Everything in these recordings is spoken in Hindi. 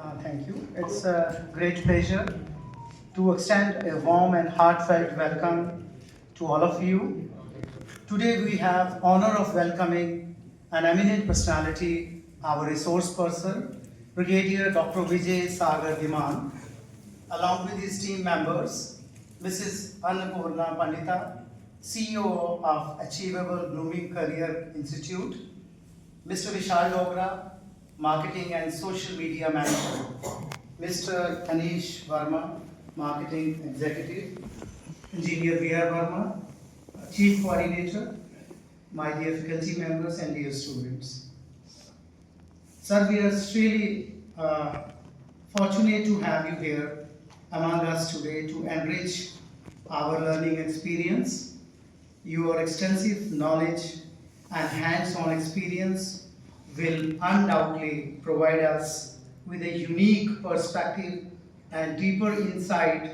Thank you. It's a great pleasure to extend a warm and heartfelt welcome to all of you. Today we have honor of welcoming an eminent personality, our resource person, Brigadier Dr. Vijay Sagar Dhiman, along with his team members, Mrs. Annapurna Pandita, CEO of Achievable Blooming Career Institute, Mr. Vishal Dogra, Marketing and Social Media Manager, Mr. Anish Verma, Marketing Executive, Engineer V.R. Verma, Chief Coordinator, my dear faculty members and dear students. Sir, we are really fortunate to have you here among us today to enrich our learning experience. Your extensive knowledge and hands-on experience will undoubtedly provide us with a unique perspective and deeper insight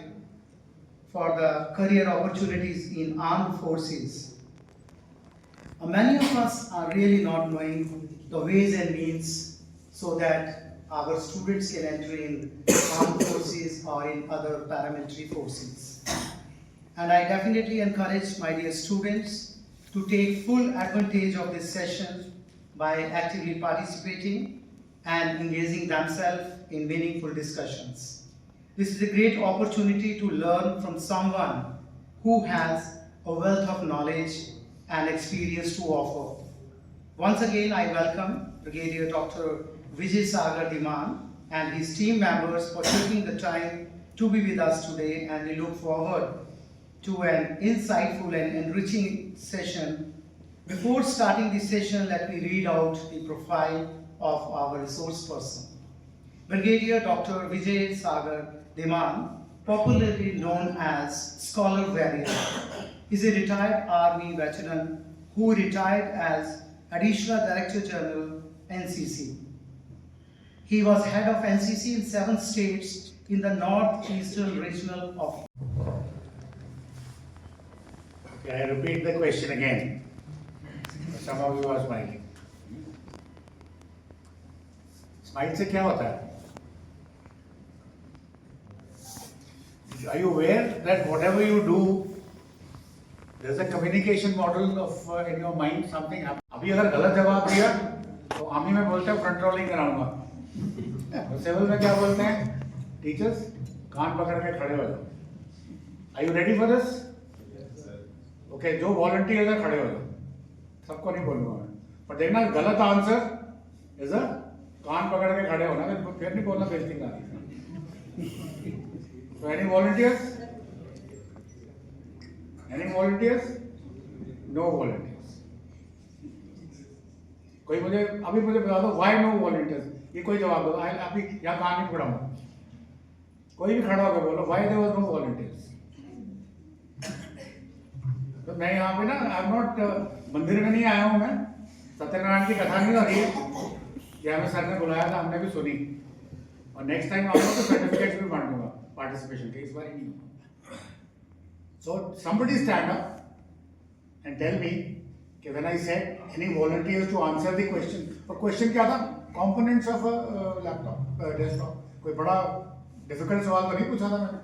for the career opportunities in armed forces. Many of us are really not knowing the ways and means so that our students can enter in armed forces or in other paramilitary forces. And I definitely encourage my dear students to take full advantage of this session by actively participating and engaging themselves in meaningful discussions. This is a great opportunity to learn from someone who has a wealth of knowledge and experience to offer. Once again, I welcome Brigadier Dr. Vijay Sagar Dhiman and his team members for taking the time to be with us today, and we look forward to an insightful and enriching session. Before starting the session, let me read out the profile of our resource person. Brigadier Dr. Vijay Sagar Dhiman, popularly known as Scholar Warrior, is a retired Army veteran who retired as Additional Director General, NCC. He was head of NCC in 7 states in the Northeastern Regional Office. Okay, I repeat the question again. Some of you are smiling. Smile से क्या होता है? Are you aware that whatever you do, there's a communication model of in your mind something happen. अभी अगर गलत जवाब दिया तो आर्मी में बोलते हैं फ्रंट रोलिंग कराऊंगा, और सिविल में क्या बोलते हैं? टीचर्स कान पकड़ के खड़े हो जाओ. Are you ready for this? Okay, जो वॉलंटियर्स है खड़े हो जाओ. सबको नहीं बोलूंगा मैं, पर देखना गलत आंसर इज अ कान पकड़ के खड़े होना, फिर नहीं बोलना बेइज्जती करनी. तो any volunteers? Any volunteers? No volunteers. कोई मुझे बता दो व्हाई नो वॉलंटियर्स. ये कोई जवाब दो. अभी यहाँ कान नहीं पकड़ाऊंगा. कोई भी खड़ा होकर बोलो why there was no volunteers. तो मैं यहाँ पे ना आई एम नॉट मंदिर में नहीं आया हूँ. मैं सत्यनारायण की कथा नहीं हो रही है कि हमें सर ने बुलाया था, हमने भी सुनी, और नेक्स्ट टाइम आपको तो सर्टिफिकेट्स भी बांट दूंगा पार्टिसिपेशन के. इस बार नहीं. So somebody stand up and tell me कि when I said any volunteers to answer the question. और क्वेश्चन क्या था? Components of laptop desktop. कोई बड़ा डिफिकल्ट सवाल तो नहीं पूछा था मैंने.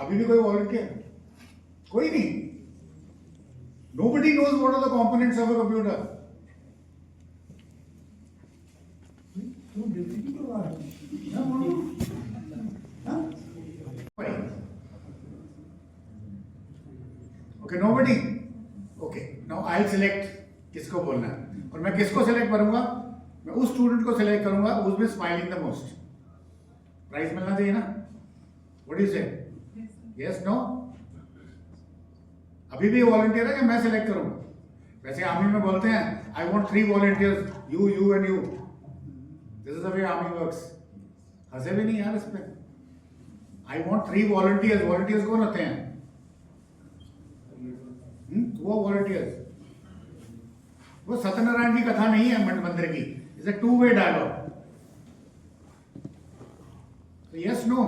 अभी भी कोई वॉलंटियर? कोई नहीं. Nobody knows what are the components of a computer. Okay, nobody. Okay, now I'll select किसको बोलना है, और मैं किसको सेलेक्ट करूंगा? मैं उस स्टूडेंट को सेलेक्ट करूंगा उसमें स्माइलिंग द मोस्ट. प्राइज मिलना चाहिए ना? What do you say? Yes, no? अभी भी वॉलंटियर है कि मैं सिलेक्ट करूं? वैसे आर्मी में बोलते हैं I want 3 volunteers, you and you. This is the way army works. हंसे भी नहीं यार इसमें. I want 3 volunteers. वॉलंटियर्स कौन होते हैं? वो वॉलंटियर्स. वो सत्यनारायण की कथा नहीं है मंदिर की. इट्स अ 2-वे dialogue. Yes, no.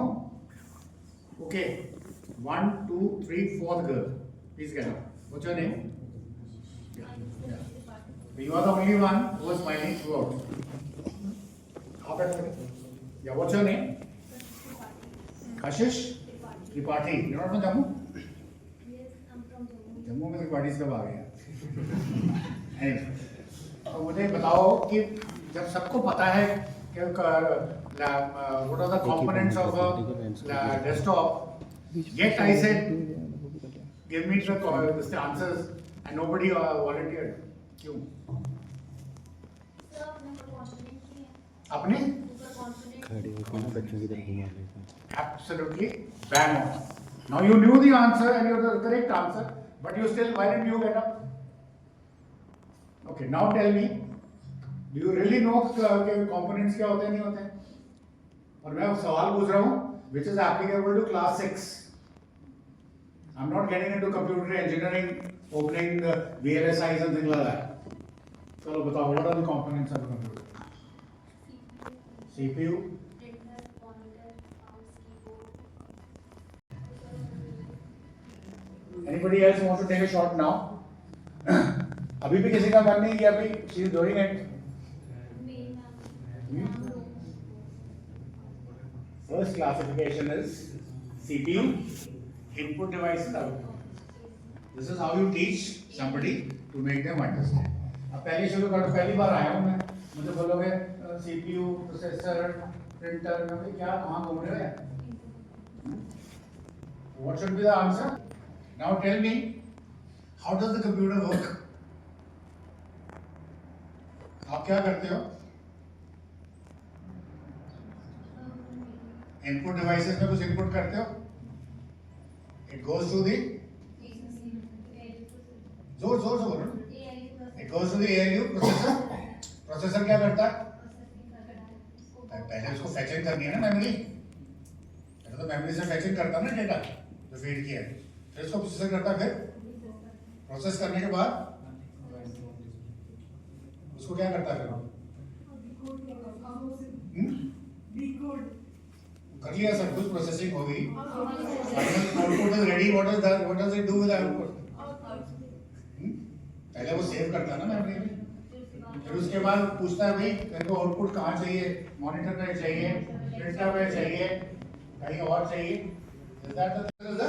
Okay, 1, 2, 3, 4th girl. Please get up. What's your name? Yeah. You are the only one who was smiling throughout. आप या what's your name? Kashish Tripathi. You not from Jammu? Jammu में त्रिपाठी कब आ गए? तो मुझे बताओ कि जब सबको पता है कि what are the components of a desktop, yet I said give me the answers and nobody volunteered. क्यों? अपने? Absolutely bang on. Now you knew the answer and you the correct answer, but you still, why didn't you get up? Okay, now tell me, do you really know कि components क्या होते हैं नहीं होते हैं? और मैं सवाल पूछ रहा हूँ, which is applicable to class 6. I'm not getting into computer engineering, opening VLSIs and things like that. चलो बताओ, what are the components of the computer? CPU. Anybody else want to take a shot now? अभी भी किसी का मन नहीं किया अभी she is doing it. First classification is CPU, input devices, output. This is how you teach somebody to make them understand. अब पहले शुरू करो, पहली बार आया हूँ मैं, मुझे बोलोगे CPU, प्रोसेसर, प्रिंटर, मैं क्या कहाँ घूम रहे हैं? What should be the answer? Now tell me, how does the computer work? आप क्या करते हो? इनपुट डिवाइसेस में कुछ इनपुट करते हो? It goes to the जोर जोर से बोलो। It goes to the ALU processor. Processor क्या करता है? पहले उसको फैचिंग करनी है ना मेमोरी। पहले तो मेमोरी से फैचिंग करता ना डेटा जो फीड किया है, फिर इसको प्रोसेसर करता है, फिर प्रोसेस करने के बाद उसको क्या करता है? फिर कर लिया सब कुछ, प्रोसेसिंग हो गई, final output is ready. What does it do with output? पहले वो सेव करता है ना मेमोरी में, फिर उसके बाद पूछता है भाई तेरे को आउटपुट कहाँ चाहिए, मॉनिटर में चाहिए, प्रिंटर में चाहिए, कहीं और चाहिए। Is that the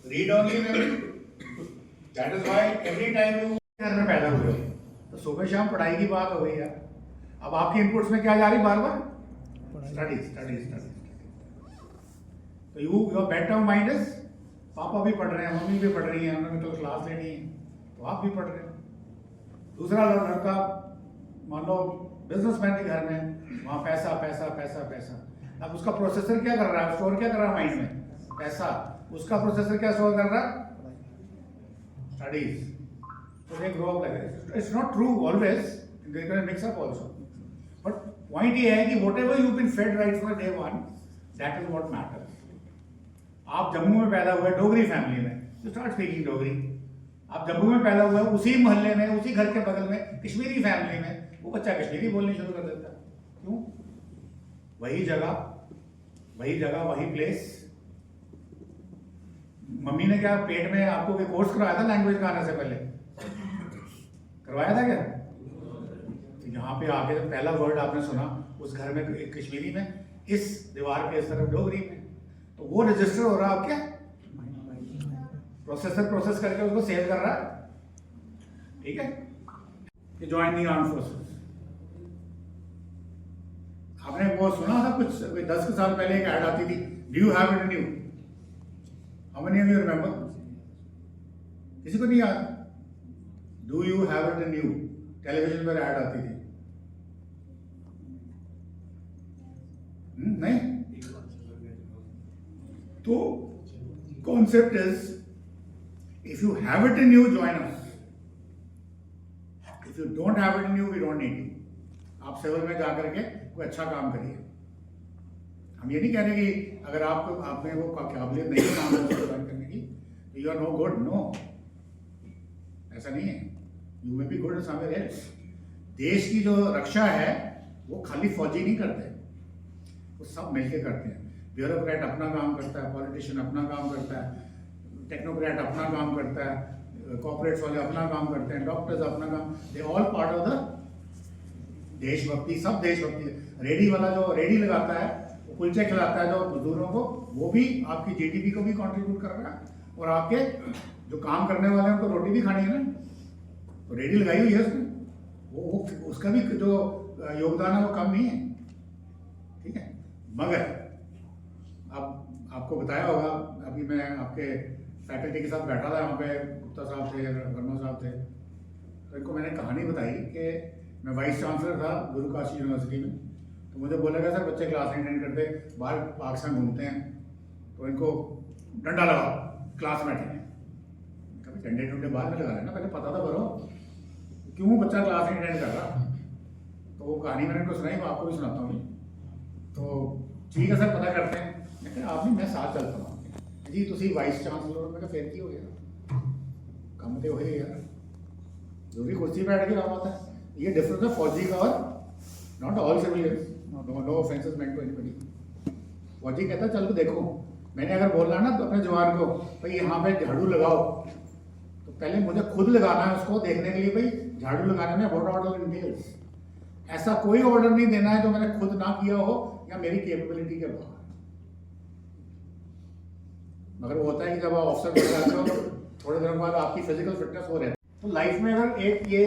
read only memory? That is why every time you घर में पैदा हुए तो सुबह शाम पढ़ाई की बात हो गई है। अब आपकी इनपुट्स में क्या जा रही बार बार? Study study study. तो your bent of mind is पापा भी पढ़ रहे हैं, मम्मी भी पढ़ रही है, उन्होंने तो क्लास लेनी है तो आप भी पढ़ रहे हो। दूसरा लड़का मान लो बिजनेसमैन के घर में, वहाँ पैसा पैसा पैसा पैसा। अब उसका प्रोसेसर क्या कर रहा है? स्टोर क्या कर रहा है माइंड में? पैसा। उसका प्रोसेसर क्या स्टोर कर रहा है? Studies. So they grow up like that. It's not true always. They're going to mix up also. But point ये है कि whatever you've been fed right from day one, that is what matters. आप जम्मू में पैदा हुए डोगरी फैमिली में, you start speaking डोगरी। आप जम्मू में पैदा हुए उसी मोहल्ले में, उसी घर के बगल में कश्मीरी फैमिली में, वो बच्चा कश्मीरी बोलनी शुरू कर देता है। क्यों? वही जगह वही प्लेस। मम्मी ने क्या पेट में आपको कोई कोर्स करवाया था लैंग्वेज का आने से पहले? करवाया था क्या? तो यहाँ पे आके जब पहला वर्ड आपने सुना उस घर में कश्मीरी में, इस दीवार के इस तरफ डोगरी में, तो वो रजिस्टर हो रहा है क्या? प्रोसेसर प्रोसेस करके उसको सेव कर रहा है। ठीक है? कि ज्वाइन दी आर्म्ड फोर्सेस। आपने वो सुना था कुछ 10 साल पहले एक ऐड आती थी, do you have it in you? How many of you remember? किसी को नहीं याद? Do you have it in you television पर ऐड आती थी। नहीं? तो concept is if you have it in you join us, if you don't have it in you we don't need you. आप सिविल में जाकर के कोई अच्छा काम करिए। हम ये नहीं कह रहे कि अगर आपको आपने वो काबिलियत नहीं है काम करने की तो you are no good. No, ऐसा नहीं है। You may be good somewhere else. देश की जो रक्षा है वो खाली फौजी नहीं करते, वो सब मिलके करते हैं। ब्यूरोक्रेट अपना काम करता है, पॉलिटिशियन अपना काम करता है, टेक्नोक्रेट अपना काम करता है, कॉर्पोरेट्स वाले अपना काम करते हैं, डॉक्टर्स अपना काम, they all part of the देशभक्ति, सब देशभक्ति। रेडी वाला जो रेडी लगाता है, वो कुलचे खिलाता है जो मजदूरों को, वो भी आपकी जीडीपी को भी कंट्रीब्यूट कर रहा है, और आपके जो काम करने वाले हैं उनको रोटी भी खानी है ना, तो रेडी लगाई हुई है उसने, वो उसका भी जो योगदान है वो कम नहीं है, ठीक है। मगर अब आपको बताया होगा, अभी मैं आपके फैकल्टी के साथ बैठा था, वहाँ पे गुप्ता साहब थे, वर्मा साहब थे, तो इनको मैंने कहानी बताई कि मैं वाइस चांसलर था गुरु काशी यूनिवर्सिटी में, तो मुझे बोला गया सर बच्चे क्लास नहीं अटेंड करते, बाहर पाकिस्तान घूमते हैं, तो इनको डंडा लगाओ क्लास में बैठे। कभी डंडे डंडे बाद में लगा रहे ना, पहले पता तो करो क्यों बच्चा क्लास नहीं अटेंड कर रहा। तो वो कहानी मैंने उनको सुनाई, मैं आपको भी सुनाता हूँ। तो ठीक है सर, पता करते हैं। मैं कहा आप नहीं, मैं साथ चलता हूँ जी, तुसी वाइस चांसलर। मैं कहा फिर की हो गया, काम तो वही यार, जो भी कुर्सी बैठ के रहा था। ये डिफरेंस है फौजी का और not all civilians, no offences meant to anybody. फौजी कहता चल तो देखो, मैंने अगर बोलना ना तो अपने जवान को भाई यहाँ पे झाड़ू लगाओ, तो पहले मुझे खुद लगाना है उसको देखने के लिए भाई झाड़ू लगाने में व्हाट ऑर्डर इंटेल्स। ऐसा कोई ऑर्डर नहीं देना है जो मैंने खुद ना किया हो या मेरी कैपेबिलिटी के बाहर। मगर वो होता है कि जब आप ऑफिसर बन जाते हो तो थोड़े दिनों बाद आपकी फिजिकल फिटनेस हो रही है। तो लाइफ में अगर एक ये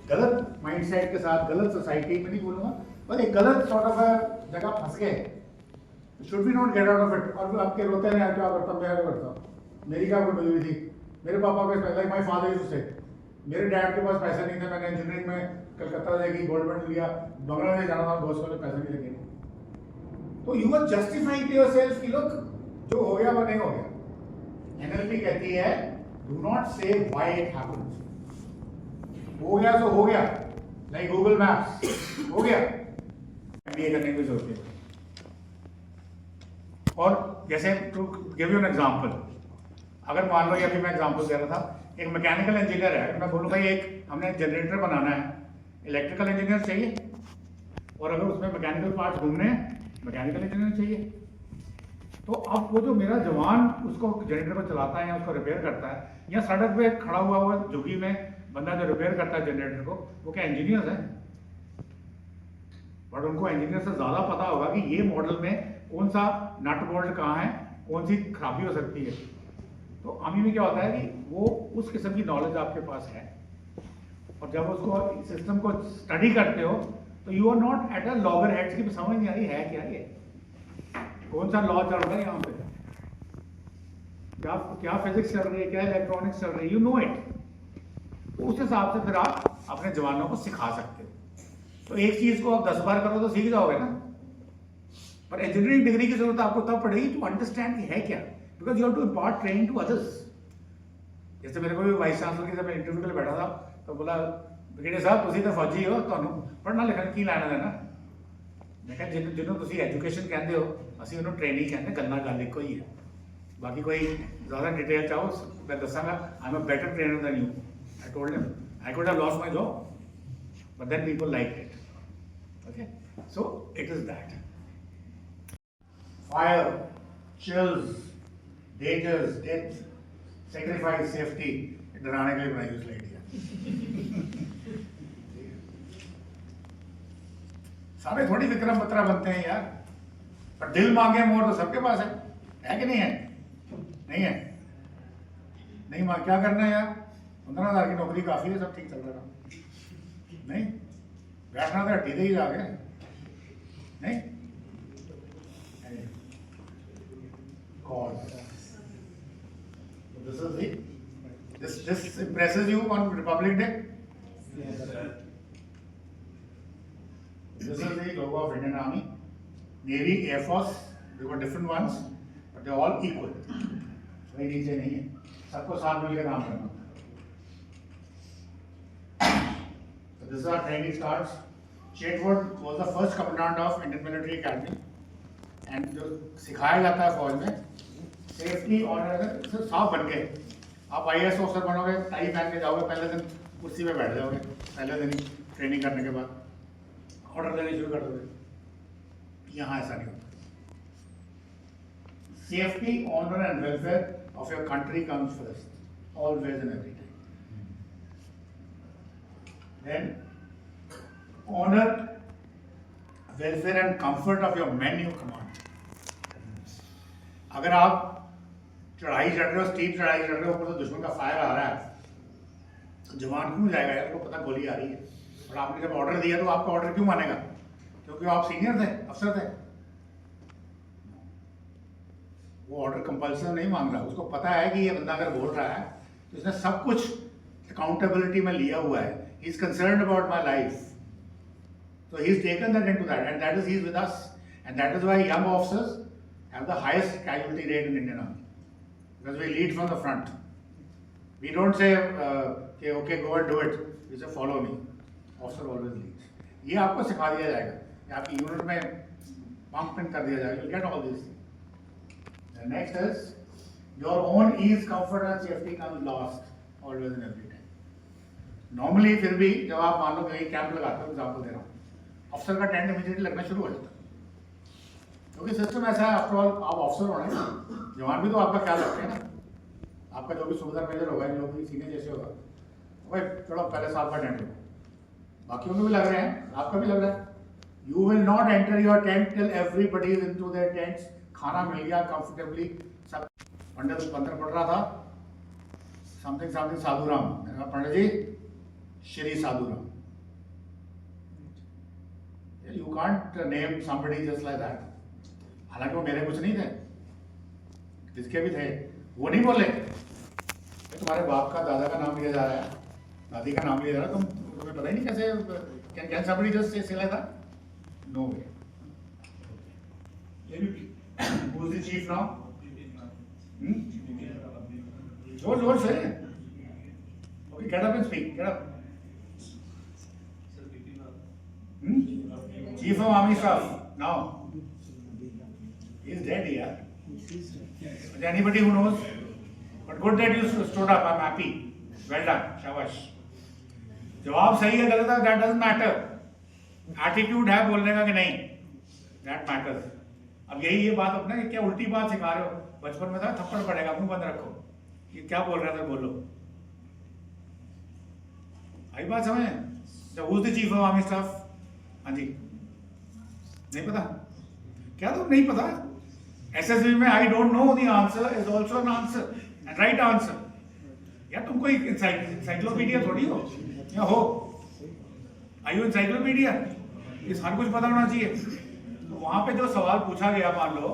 गलत माइंडसेट के साथ, गलत सोसाइटी में नहीं बोलूँगा, पर एक गलत सॉर्ट ऑफ जगह फंस गए, should be not get out of it. और आपके रोते रहे क्या करता हूँ, मैं क्या करता हूँ, मेरी क्या कोई मजबूरी थी। मेरे पापा के like my father used to say, मेरे डैड के पास पैसा नहीं था, मैंने इंजीनियरिंग में कलकत्ता जाएगी गोल्ड मेडल लिया, बांग्लादेश जाना था, दोस्त वाले पैसे नहीं लगे। तो you are justifying to yourself कि लोग जो हो गया वो नहीं हो गया। एनएलपी कहती है डू नॉट से व्हाई इट हैपेंस। हो गया तो हो गया, लाइक गूगल मैप्स हो गया, एमबीए करने की जरूरत है। और जैसे to give you an example, अगर मान लो, अभी मैं एग्जांपल दे रहा था, एक मैकेनिकल इंजीनियर है, मैं बोलूँ भाई एक हमने जनरेटर बनाना है, इलेक्ट्रिकल इंजीनियर चाहिए, और अगर उसमें मैकेनिकल पार्ट्स ढूंढने हैं, मैकेनिकल इंजीनियर चाहिए। तो अब वो जो मेरा जवान उसको जनरेटर को चलाता है या उसको रिपेयर करता है, या सड़क पे खड़ा हुआ झुग्गी में बंदा जो रिपेयर करता है जनरेटर को, वो क्या इंजीनियर्स हैं? बट उनको इंजीनियर से ज़्यादा पता होगा कि ये मॉडल में कौन सा नट बोल्ट कहाँ है, कौन सी खराबी हो सकती है। तो आर्मी में क्या होता है कि वो उस किस्म की नॉलेज आपके पास है, और जब उसको सिस्टम को स्टडी करते हो तो you are not at a loggerheads की समझ नहीं आ रही है क्या ये, कौन सा लॉ चल रहा है यहाँ पे, क्या क्या फिजिक्स चल रही है, क्या इलेक्ट्रॉनिक्स चल रही है, यू नो इट। तो उस हिसाब से फिर आप अपने जवानों को सिखा सकते हो। तो एक चीज को आप 10 बार करो तो सीख जाओगे ना, पर इंजीनियरिंग डिग्री की जरूरत आपको तब पड़ेगी टू अंडरस्टैंड कि है क्या, because you have to impart training to others. जैसे मेरे को भी वाइस चांसलर की जब मैं इंटरव्यू के लिए बैठा था तो बोला ब्रिगेडियर साहब तुसी तो फौजी हो, ਤੁਹਾਨੂੰ पढ़ना लिखना की ਲੈਣਾ देना। मैं कहा ਜਿਹਨੂੰ ਤੁਸੀਂ एजुकेशन कहते हो, ਅਸੀਂ ਉਹਨੂੰ ट्रेनिंग कहते, गलना गल ਇੱਕੋ ही है। बाकी कोई ज़्यादा डिटेल चाहो मैं दसांगा, I am a better trainer than you. I told him I could have lost my job but then people liked it. Okay, so it is that. Fire, chills, dangers, death, sacrifice, safety, डराने के लिए बनाई हुई स्लाइड है। सारे थोड़ी विक्रम बत्रा बनते हैं यार, पर दिल मांगे मोर तो सबके पास है कि नहीं है? नहीं है, नहीं मां क्या करना है यार, 15,000 की नौकरी काफी है, सब ठीक चल रहा है। नहीं बैठना तो हड्डी दे ही जाके नहीं। God. This impresses you on Republic Day? Yes, sir. This is the logo of Indian Army, Navy, Air Force. They got different ones, but they're all equal. कोई नीचे नहीं है, सबको साथ मिलकर काम करना होता है। So this is our training starts. Chetwood was the first commandant of Indian Military Academy, and जो सिखाया जाता है फौज में सेफ्टी ऑनर से साफ बन गए। आप IAS ऑफिसर बनोगे, टाई पहन के जाओगे, पहले दिन कुर्सी पे बैठ जाओगे, पहले दिन ही ट्रेनिंग करने के बाद ऑर्डर देने शुरू कर दोगे। यहाँ ऐसा नहीं होता। Safety, honour and welfare of your country comes first, always and every time. Then Honor, welfare and comfort of your men you command. अगर आप चढ़ाई चढ़ रहे हो, स्टीप चढ़ाई चढ़ रहे हो, ऊपर से दुश्मन का फायर आ रहा है, तो जवान क्यों जाएगा यार? उसको पता गोली आ रही है, और आपने जब ऑर्डर दिया तो आपका ऑर्डर क्यों मानेगा? क्योंकि आप सीनियर थे, अफसर थे। वो ऑर्डर कंपल्सन नहीं मांग रहा, उसको पता है कि ये बंदा अगर बोल रहा है तो इसने सब कुछ अकाउंटेबिलिटी में लिया हुआ है। He is concerned about my life, so he's taken that into that, and that is he's with us, and that is why young officers have the highest casualty rate in Indian Army, because we lead from the front. We don't say okay go and do it, we say follow me. Officer always leads. ये आपको सिखा दिया जाएगा, ये आपकी यूनिट में पंप इन कर दिया जाएगा, you'll get all these things. The next is your own ease, comfort and safety comes last always and every time. Normally फिर भी जब आप मान लो कहीं कैंप लगाते हो, एग्जाम्पल दे रहा हूँ, अफसर का टेंट इमीडिएटली लगना शुरू हो जाता है, क्योंकि सिस्टम ऐसा है। आफ्टर ऑल आप ऑफिसर हो ना, जवान भी तो आपका ख्याल रखते हैं ना। आपका जो भी सूबेदार मेजर होगा, जो भी सीनियर जैसे होगा, भाई चलो पहले साहब का टेंट लो, बाकियों को भी लग रहे हैं, आपका भी लग रहा है। You will not enter your tent till everybody is into their tents. खाना मिल गया कंफर्टेबली, सब। पंडित मंत्र पढ़ रहा था, समथिंग समथिंग साधुराम, मैंने कहा पंडित जी Shri Sadhuram. You can't name somebody just like that. हालांकि वो मेरे कुछ नहीं थे, जिसके भी थे वो नहीं बोले तुम्हारे बाप का, दादा का नाम लिया जा रहा है, दादी का नाम लिया जा रहा है, तुम्हें पता ही नहीं कैसे can somebody just say like that? No way. Who's the chief now? George say. Okay, get up and speak. Get up. Chief of Army Staff now. He is dead here. Is anybody who knows? But good that you stood up. I'm happy. Well done. Shabash. जवाब सही है गलत है, that doesn't matter. Attitude है बोलने का कि नहीं, that matters. अब यही ये बात अपना क्या उल्टी बात सिखा रहे हो? बचपन में था थप्पड़ पड़ेगा, मुंह बंद रखो, ये क्या बोल रहा था बोलो। आई बात समझ? So who's the chief of army staff? हाँ जी, नहीं पता क्या? तो नहीं पता। एसएसबी में I don't know the answer is also an answer and right answer. यार तुम कोई एनसाइक्लोपीडिया थोड़ी हो, या हो? आई यू एनसाइक्लोपीडिया? इस हर कुछ पता होना चाहिए। तो वहां पे जो सवाल पूछा गया, मान लो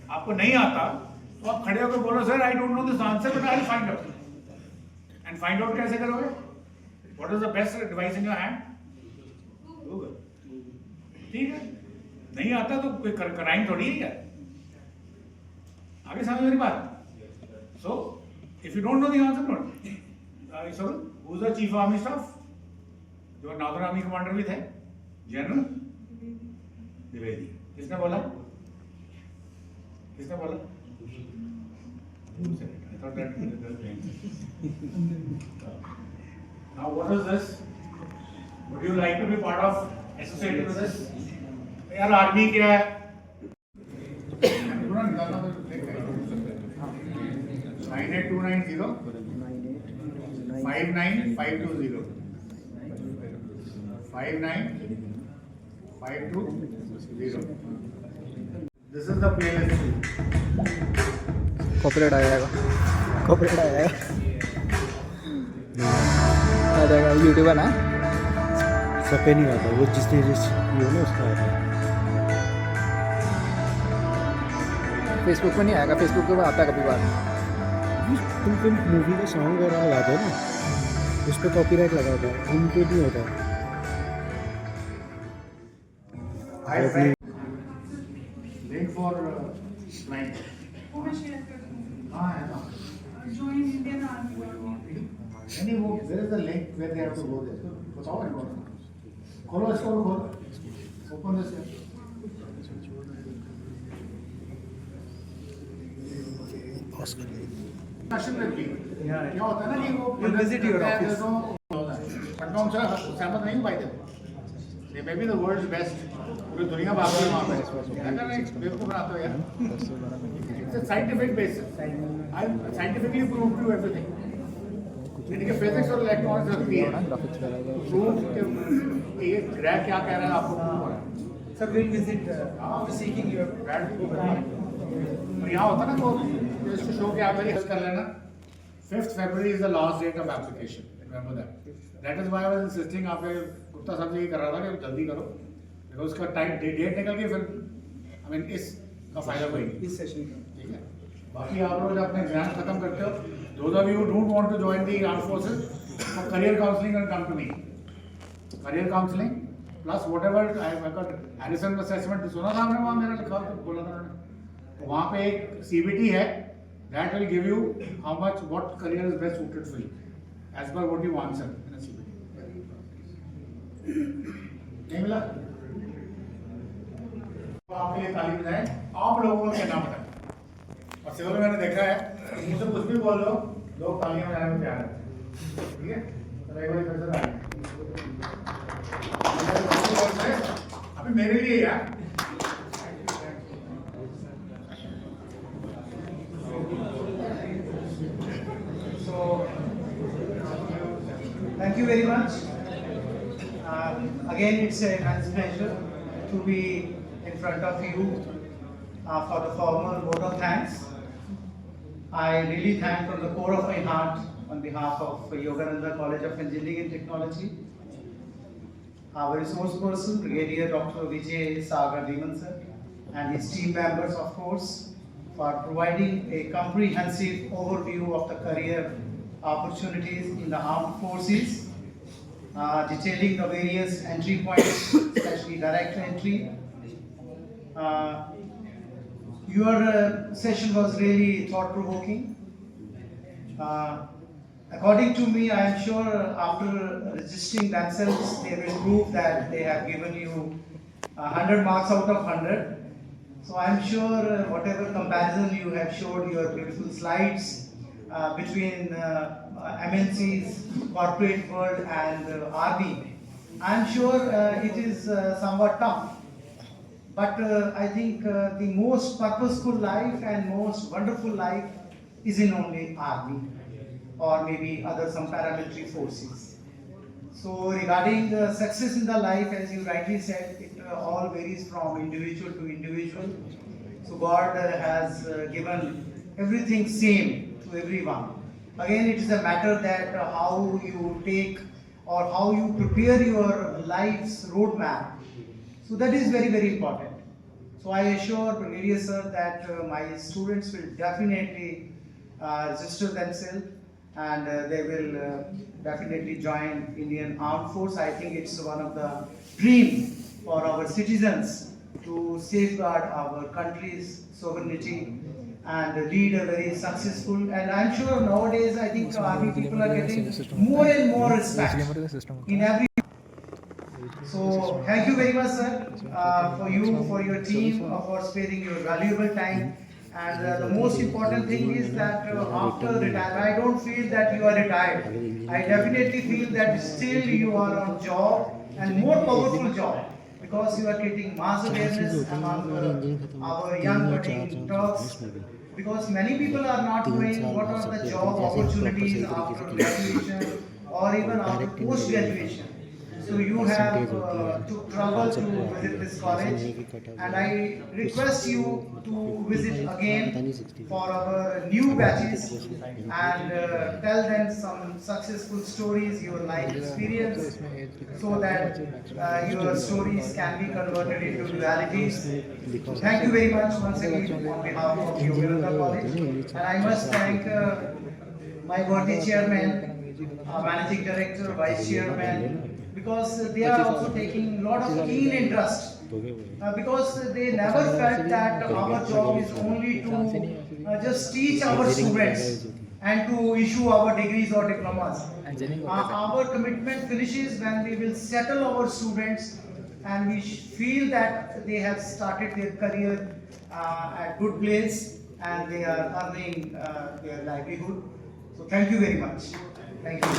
आपको नहीं आता, तो आप खड़े होकर बोलो sir I don't know this answer but I will find out. And find out कैसे करोगे? What is the best device in your hand? Google. ठीक है, नहीं आता तो कोई क्राइम थोड़ी है यार। आगे समझ मेरी बात? So if you don't know the answer, don't. So who is the chief army staff? जो नॉर्दर्न आर्मी कमांडर भी थे, जनरल द्विवेदी। किसने बोला? किसने बोला? I thought that now what is this? Would you like to be part of associated with this? यार आर्मी क्या है? पूरा निकालना तो देख रहे हैं। 98290 59520 59520। This is the playlist. Copyright आ जाएगा, कॉपीराइट आ जाएगा, आ जाएगा। यूट्यूब है ना, सबके नहीं आता, वो जिसने ये ना उसका आता है। फेसबुक में नहीं आएगा, फेसबुक पे आता है कभी बार। तुम कोई मूवी का सॉन्ग वगैरह लगाते हो ना, उस पर कॉपीराइट लगा होता है, उन पे नहीं होता। Link for client. हाँ है ना। नहीं वो where is the link where they have to go there? बताओ इनको। खोलो इसको, खोलो। Open this here. Discussion with me. क्या होता है ना कि वो visit your office. बट मैं उनसे सहमत नहीं हूँ भाई। They may be the world's best. पूरी दुनिया बात है वहाँ पे। ऐसा नहीं बेवकूफ बनाते हो यार। It's a scientific basis. I scientifically prove to everything. यानी कि फिजिक्स और इलेक्ट्रॉनिक्स रखती है ग्राफिक्स वगैरह प्रूफ के ये ग्रैक क्या कह रहा है आपको प्रूफ हो रहा है Sir, we'll visit after seeking your और यहाँ होता ना वो just to show कि आप मेरी हेल्प कर लेना 5th February is the last date of application remember that is why I was insisting आप गुप्ता साहब से ये कर रहा था कि जल्दी करो because उसका टाइम डेट निकल गई फिर I mean इस का फायदा कोई नहीं this session. ठीक है बाकी आप लोग जब अपने एग्जाम खत्म करते हो those of you who don't want to join the armed forces for career counseling will come to me career counseling plus whatever I got Harrison assessment सुना था हमने वहाँ मेरा लिखा तो बोला था उन्होंने तो वहाँ पे एक CBT है that will give you how much what career is best suited for you as per what you answer in a CBT नहीं मिला तो आपके लिए ताली बजाएं आप लोगों को क्या नाम बताएं और सिविल में मैंने देखा है मुझसे कुछ भी बोल लो लोग तालियां बजाने में तैयार हैं ठीक है तो एक बार फिर से अभी मेरे लिए यार So, thank you very much. Again, it's a nice pleasure to be in front of you for the formal vote of thanks. I really thank from the core of my heart on behalf of Yogananda College of Engineering and Technology, our resource person, Brigadier Dr. Vijay Sagar Devan sir, and his team members, of course, for providing a comprehensive overview of the career opportunities in the armed forces, detailing the various entry points, especially direct entry. Your session was really thought-provoking. According to me, I am sure after registering themselves, they will prove that they have given you 100 marks out of 100. So I am sure whatever comparison you have showed, your beautiful slides between MNCs, corporate world and army, I am sure it is somewhat tough. But I think the most purposeful life and most wonderful life is in only army or maybe other some paramilitary forces. So regarding success in the life, as you rightly said, it all varies from individual to individual. So God has given everything same to everyone. Again, it is a matter that how you take or how you prepare your life's roadmap. So that is very, very important. So I assure Brigadier sir that my students will definitely register themselves and they will definitely join Indian Armed Force. I think it's one of the dream for our citizens to safeguard our country's sovereignty and lead a very successful, and I'm sure nowadays I think army people are getting more and more respect in every. So thank you very much, sir, for you, for your team, for sparing your valuable time. And the most important thing is that after retirement, I don't feel that you are retired. I definitely feel that still you are on job and more powerful job because you are creating mass awareness among our young budding talks. Because many people are not knowing what are the job opportunities after graduation or even after post graduation. So you have to travel to visit this college, and I request you to visit again for our new batches and tell them some successful stories, your life experience, so that your stories can be converted into realities. So thank you very much once again on behalf of Yogananda College, and I must thank my worthy chairman, managing director, vice chairman, because they are also taking a lot of keen interest because they never felt that our job is only to just teach our students and to issue our degrees or diplomas. Our commitment finishes when we will settle our students and we feel that they have started their career at good place and they are earning their livelihood. So thank you very much. Thank you.